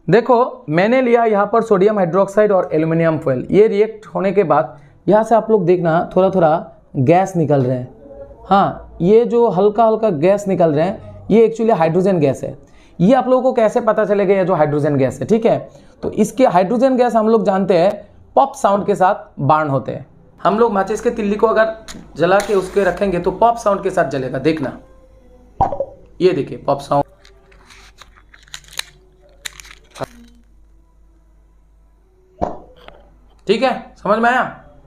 देखो मैंने लिया यहाँ पर सोडियम हाइड्रोक्साइड और एल्युमिनियम फॉयल। ये रिएक्ट होने के बाद यहाँ से आप लोग देखना थोड़ा थोड़ा गैस निकल रहे हैं। हाँ, ये जो हल्का हल्का गैस निकल रहे हैं ये एक्चुअली हाइड्रोजन गैस है। ये आप लोगों को कैसे पता चलेगा ये जो हाइड्रोजन गैस है, ठीक है। तो इसके हाइड्रोजन गैस हम लोग जानते हैं पॉप साउंड के साथ बार्न होते हैं। हम लोग माचिस के तिल्ली को अगर जला के उसके रखेंगे तो पॉप साउंड के साथ जलेगा, देखना। ये देखिए पॉप साउंड। ठीक है, समझ में आया।